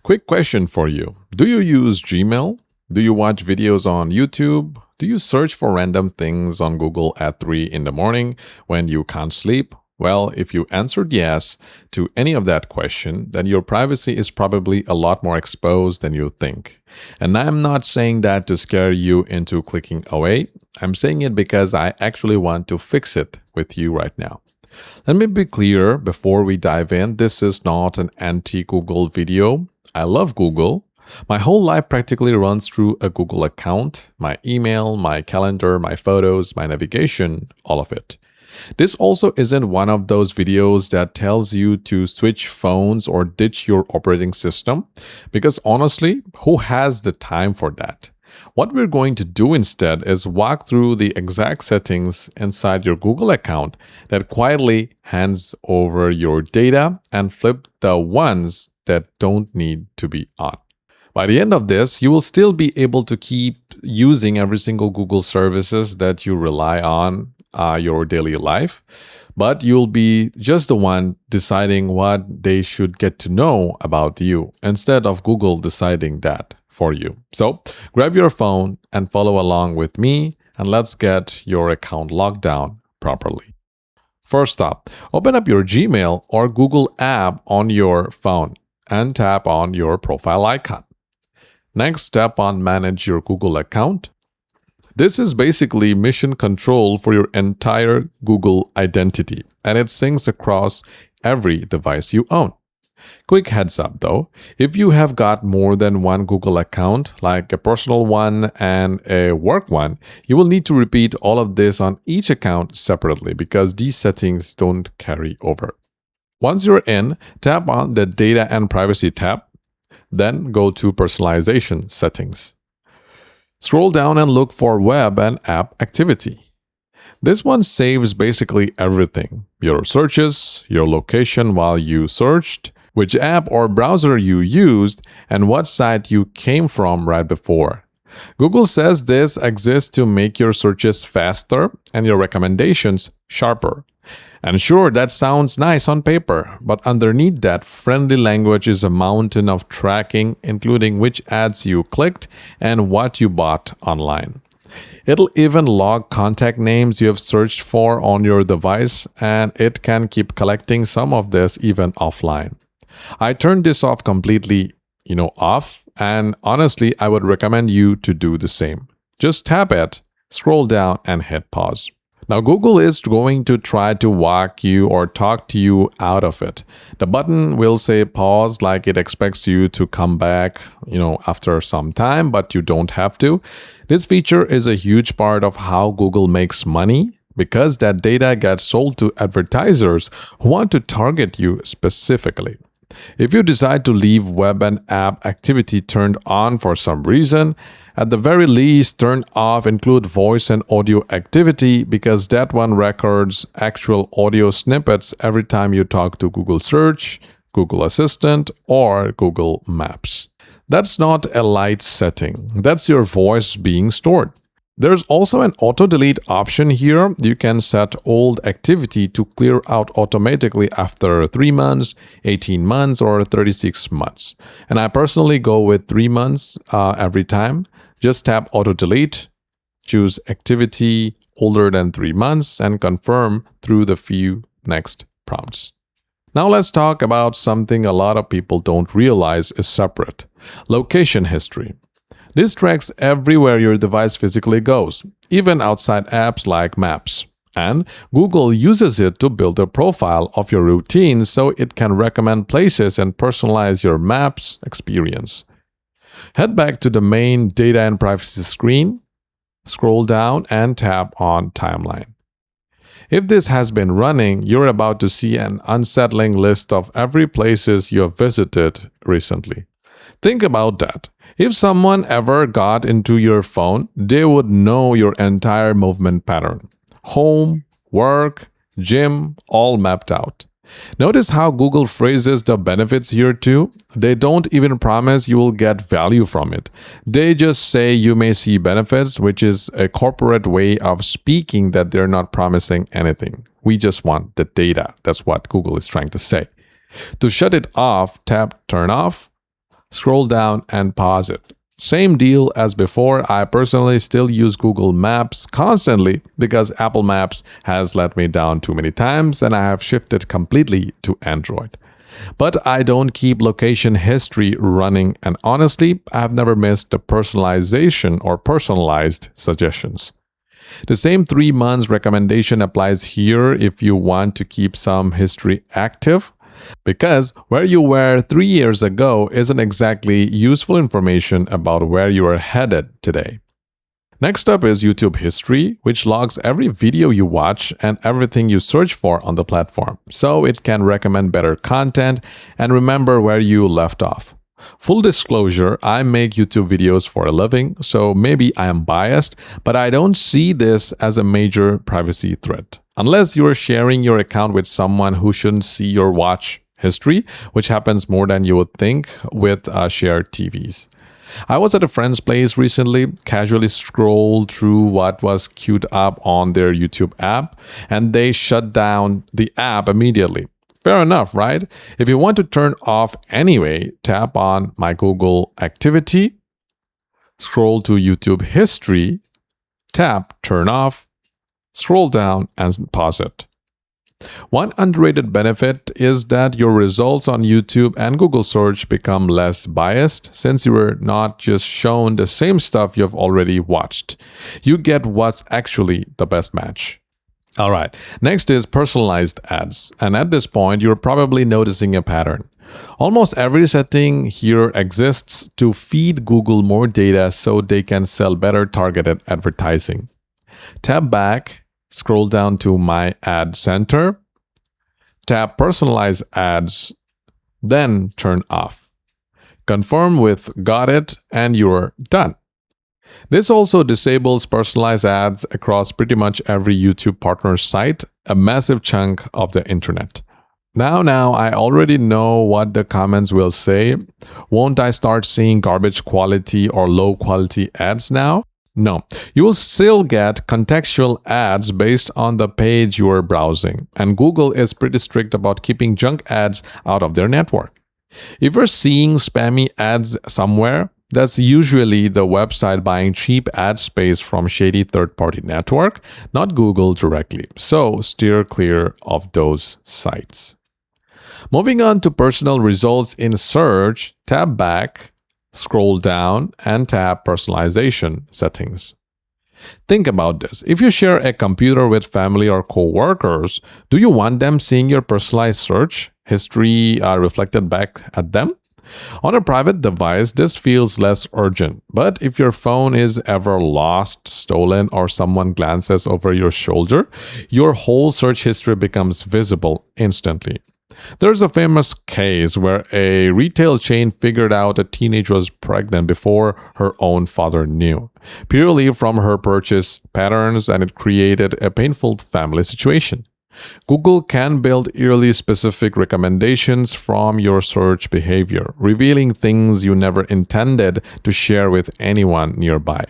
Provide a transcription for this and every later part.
Quick question for you. Do you use Gmail? Do you watch videos on YouTube? Do you search for random things on Google at 3 in the morning when you can't sleep? Well, if you answered yes to any of that question, then your privacy is probably a lot more exposed than you think. And I'm not saying that to scare you into clicking away. I'm saying it because I actually want to fix it with you right now. Let me be clear before we dive in, this is not an anti-Google video. I love Google. My whole life practically runs through a Google account, my email, my calendar, my photos, my navigation, all of it. This also isn't one of those videos that tells you to switch phones or ditch your operating system, because honestly, who has the time for that? What we're going to do instead is walk through the exact settings inside your Google account that quietly hands over your data and flip the ones that don't need to be on. By the end of this, you will still be able to keep using every single Google services that you rely on your daily life, but you'll be just the one deciding what they should get to know about you instead of Google deciding that for you. So grab your phone and follow along with me, and let's get your account locked down properly. First up, open up your Gmail or Google app on your phone and tap on your profile icon. Next, tap on Manage your Google account. This is basically mission control for your entire Google identity, and it syncs across every device you own. Quick heads up though, if you have got more than one Google account, like a personal one and a work one, you will need to repeat all of this on each account separately because these settings don't carry over. Once you're in, tap on the Data and Privacy tab, then go to Personalization Settings. Scroll down and look for Web and App Activity. This one saves basically everything: your searches, your location while you searched, which app or browser you used, and what site you came from right before. Google says this exists to make your searches faster and your recommendations sharper. And sure, that sounds nice on paper, but underneath that friendly language is a mountain of tracking, including which ads you clicked and what you bought online. It'll even log contact names you have searched for on your device, and it can keep collecting some of this even offline. I turned this off completely, off, and honestly, I would recommend you to do the same. Just tap it, scroll down, and hit pause. Now, Google is going to try to walk you or talk to you out of it. The button will say pause, like it expects you to come back, after some time, but you don't have to. This feature is a huge part of how Google makes money, because that data gets sold to advertisers who want to target you specifically. If you decide to leave web and app activity turned on for some reason, at the very least, turn off include voice and audio activity, because that one records actual audio snippets every time you talk to Google Search, Google Assistant, or Google Maps. That's not a light setting. That's your voice being stored. There's also an auto-delete option here. You can set old activity to clear out automatically after 3 months, 18 months, or 36 months. And I personally go with 3 months every time. Just tap auto-delete, choose activity older than 3 months, and confirm through the few next prompts. Now let's talk about something a lot of people don't realize is separate: location history. This tracks everywhere your device physically goes, even outside apps like Maps. And Google uses it to build a profile of your routine so it can recommend places and personalize your Maps experience. Head back to the main Data and Privacy screen, scroll down, and tap on Timeline. If this has been running, you're about to see an unsettling list of every places you have visited recently. Think about that. If someone ever got into your phone, they would know your entire movement pattern. Home, work, gym, all mapped out. Notice how Google phrases the benefits here too. They don't even promise you will get value from it. They just say you may see benefits, which is a corporate way of speaking that they're not promising anything. We just want the data. That's what Google is trying to say. To shut it off, tap Turn Off. scroll down and pause it. Same deal as before. I personally still use Google Maps constantly because Apple Maps has let me down too many times and I have shifted completely to Android. But I don't keep location history running, and honestly, I've never missed the personalization or personalized suggestions. The same 3 months recommendation applies here if you want to keep some history active, because where you were 3 years ago isn't exactly useful information about where you are headed today. Next up is YouTube History, which logs every video you watch and everything you search for on the platform, so it can recommend better content and remember where you left off. Full disclosure, I make YouTube videos for a living, so maybe I am biased, but I don't see this as a major privacy threat. Unless you are sharing your account with someone who shouldn't see your watch history, which happens more than you would think with shared TVs. I was at a friend's place recently, casually scrolled through what was queued up on their YouTube app, and they shut down the app immediately. Fair enough, right? If you want to turn off anyway, tap on My Google Activity, scroll to YouTube History, tap Turn Off, scroll down, and pause it. One underrated benefit is that your results on YouTube and Google search become less biased since you are not just shown the same stuff you've already watched. You get what's actually the best match. All right, next is personalized ads. And at this point, you're probably noticing a pattern. Almost every setting here exists to feed Google more data so they can sell better targeted advertising. Tap back, scroll down to My Ad Center, tap Personalize Ads, then turn off. Confirm with Got it, and you're done. This also disables personalized ads across pretty much every YouTube partner site, a massive chunk of the internet. Now, I already know what the comments will say. Won't I start seeing garbage quality or low quality ads now? No, you will still get contextual ads based on the page you are browsing, and Google is pretty strict about keeping junk ads out of their network. If you're seeing spammy ads somewhere, that's usually the website buying cheap ad space from shady third-party network, not Google directly. So steer clear of those sites. Moving on to personal results in search, tap back, scroll down, and tap personalization settings. Think about this. If you share a computer with family or co-workers, do you want them seeing your personalized search history reflected back at them? On a private device, this feels less urgent, but if your phone is ever lost, stolen, or someone glances over your shoulder, your whole search history becomes visible instantly. There's a famous case where a retail chain figured out a teenager was pregnant before her own father knew, purely from her purchase patterns, and it created a painful family situation. Google can build eerily specific recommendations from your search behavior, revealing things you never intended to share with anyone nearby.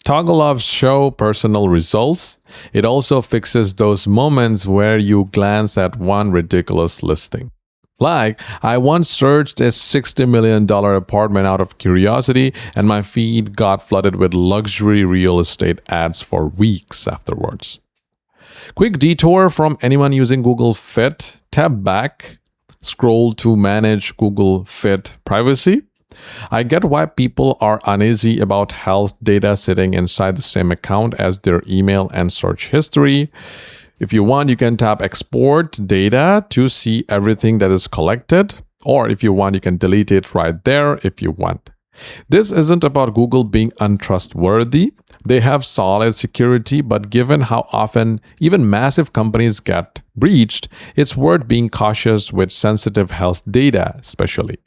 Toggle off Show Personal Results. It also fixes those moments where you glance at one ridiculous listing. Like, I once searched a $60 million apartment out of curiosity, and my feed got flooded with luxury real estate ads for weeks afterwards. Quick detour from anyone using Google Fit. Tap back, scroll to Manage Google Fit Privacy. I get why people are uneasy about health data sitting inside the same account as their email and search history. If you want, you can tap Export Data to see everything that is collected, or if you want, you can delete it right there if you want. This isn't about Google being untrustworthy. They have solid security, but given how often even massive companies get breached, it's worth being cautious with sensitive health data, especially.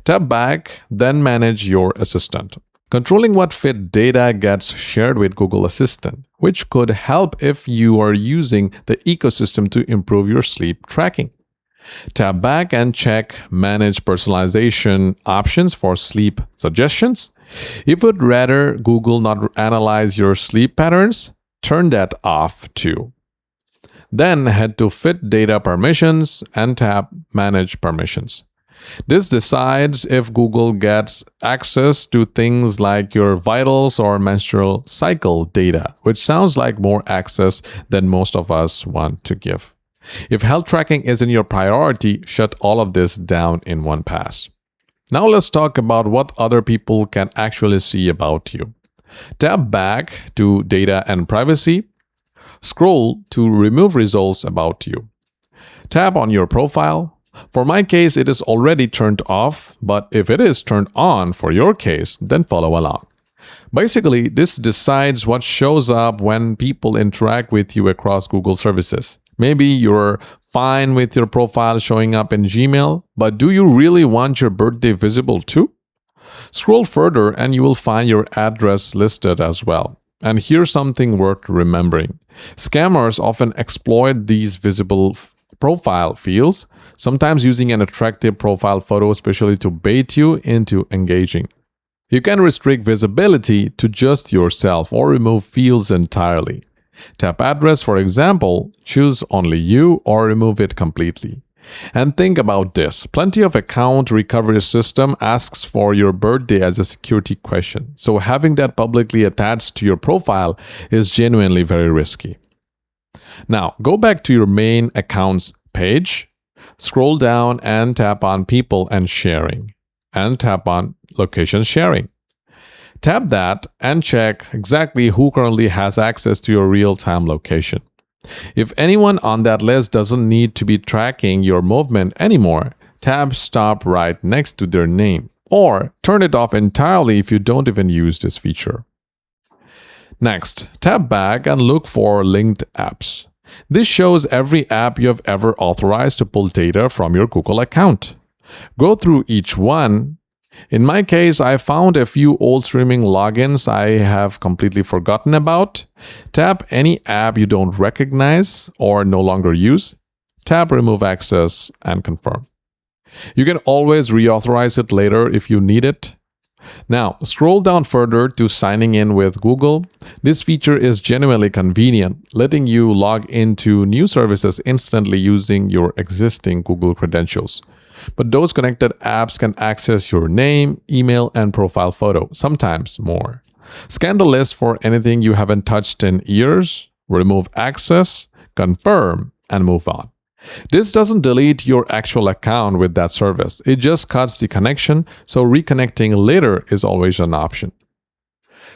Tap back, then manage your assistant. Controlling what fit data gets shared with Google Assistant, which could help if you are using the ecosystem to improve your sleep tracking. Tap back and check Manage Personalization options for sleep suggestions. If you'd rather Google not analyze your sleep patterns, turn that off too. Then head to Fit Data Permissions and tap Manage Permissions. This decides if Google gets access to things like your vitals or menstrual cycle data, which sounds like more access than most of us want to give. If health tracking isn't your priority, shut all of this down in one pass. Now let's talk about what other people can actually see about you. Tap back to Data and Privacy. Scroll to remove results about you. Tap on your profile. For my case, it is already turned off, but if it is turned on for your case, then follow along. Basically, this decides what shows up when people interact with you across Google services. Maybe you're fine with your profile showing up in Gmail, but do you really want your birthday visible too? Scroll further and you will find your address listed as well. And here's something worth remembering. Scammers often exploit these visible profile fields, sometimes using an attractive profile photo especially to bait you into engaging. You can restrict visibility to just yourself or remove fields entirely. Tap address, for example, choose only you or remove it completely. And think about this. Plenty of account recovery system asks for your birthday as a security question. So having that publicly attached to your profile is genuinely very risky. Now, go back to your main accounts page, scroll down and tap on People and Sharing, and tap on Location Sharing. Tap that and check exactly who currently has access to your real-time location. If anyone on that list doesn't need to be tracking your movement anymore, tap Stop right next to their name, or turn it off entirely if you don't even use this feature. Next, tap back and look for linked apps. This shows every app you have ever authorized to pull data from your Google account. Go through each one. In my case, I found a few old streaming logins I have completely forgotten about. Tap any app you don't recognize or no longer use. Tap Remove Access and confirm. You can always reauthorize it later if you need it. Now, scroll down further to signing in with Google. This feature is genuinely convenient, letting you log into new services instantly using your existing Google credentials. But those connected apps can access your name, email, and profile photo, sometimes more. Scan the list for anything you haven't touched in years, remove access, confirm, and move on. This doesn't delete your actual account with that service. It just cuts the connection, so reconnecting later is always an option.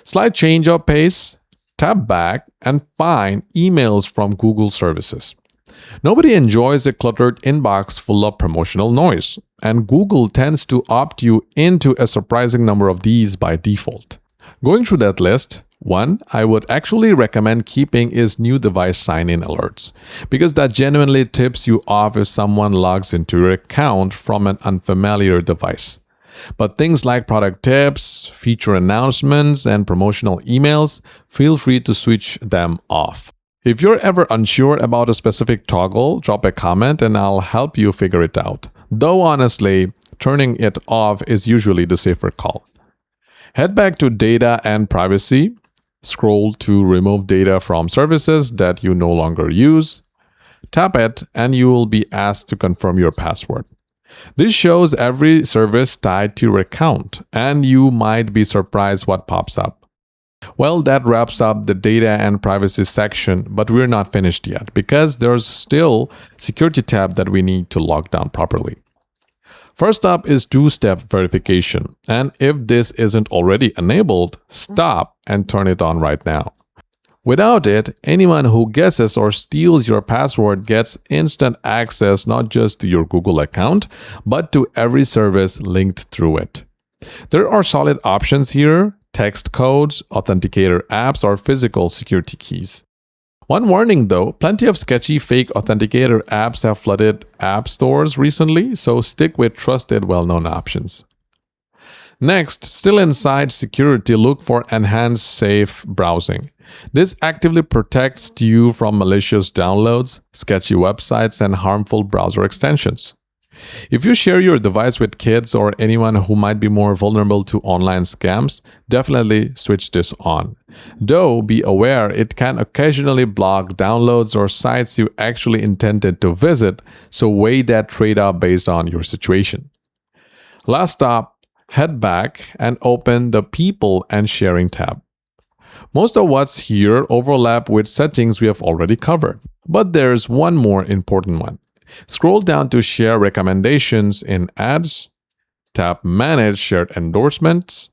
Slight change of pace, tap back, and find emails from Google services. Nobody enjoys a cluttered inbox full of promotional noise, and Google tends to opt you into a surprising number of these by default. Going through that list, one I would actually recommend keeping is new device sign-in alerts, because that genuinely tips you off if someone logs into your account from an unfamiliar device. But things like product tips, feature announcements, and promotional emails, feel free to switch them off. If you're ever unsure about a specific toggle, drop a comment and I'll help you figure it out. Though honestly, turning it off is usually the safer call. Head back to Data and Privacy. Scroll to remove data from services that you no longer use. Tap it and you will be asked to confirm your password. This shows every service tied to your account, and you might be surprised what pops up. Well, that wraps up the data and privacy section, but we're not finished yet because there's still security tab that we need to lock down properly. First up is two-step verification, and if this isn't already enabled, stop and turn it on right now. Without it, anyone who guesses or steals your password gets instant access not just to your Google account, but to every service linked through it. There are solid options here: text codes, authenticator apps, or physical security keys. One warning though, plenty of sketchy fake authenticator apps have flooded app stores recently, so stick with trusted, well-known options. Next, still inside security, look for Enhanced Safe Browsing. This actively protects you from malicious downloads, sketchy websites, and harmful browser extensions. If you share your device with kids or anyone who might be more vulnerable to online scams, definitely switch this on. Though, be aware it can occasionally block downloads or sites you actually intended to visit, so weigh that trade-off based on your situation. Last stop, head back and open the People and Sharing tab. Most of what's here overlap with settings we have already covered. But there's one more important one. Scroll down to Share Recommendations in Ads, tap Manage Shared Endorsements.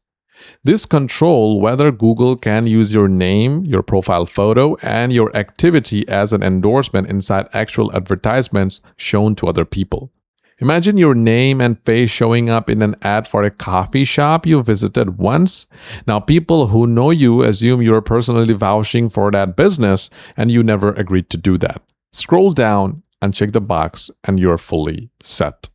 This controls whether Google can use your name, your profile photo, and your activity as an endorsement inside actual advertisements shown to other people. Imagine your name and face showing up in an ad for a coffee shop you visited once. Now, people who know you assume you're personally vouching for that business, and you never agreed to do that. Scroll down and check the box, and you're fully set.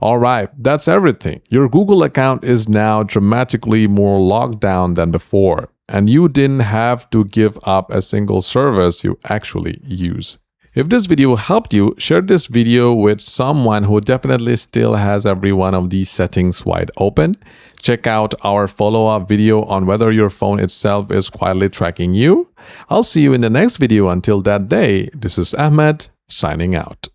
All right, that's everything. Your Google account is now dramatically more locked down than before, and you didn't have to give up a single service you actually use. If this video helped you, share this video with someone who definitely still has every one of these settings wide open. Check out our follow-up video on whether your phone itself is quietly tracking you. I'll see you in the next video. Until that day, this is Ahmed signing out.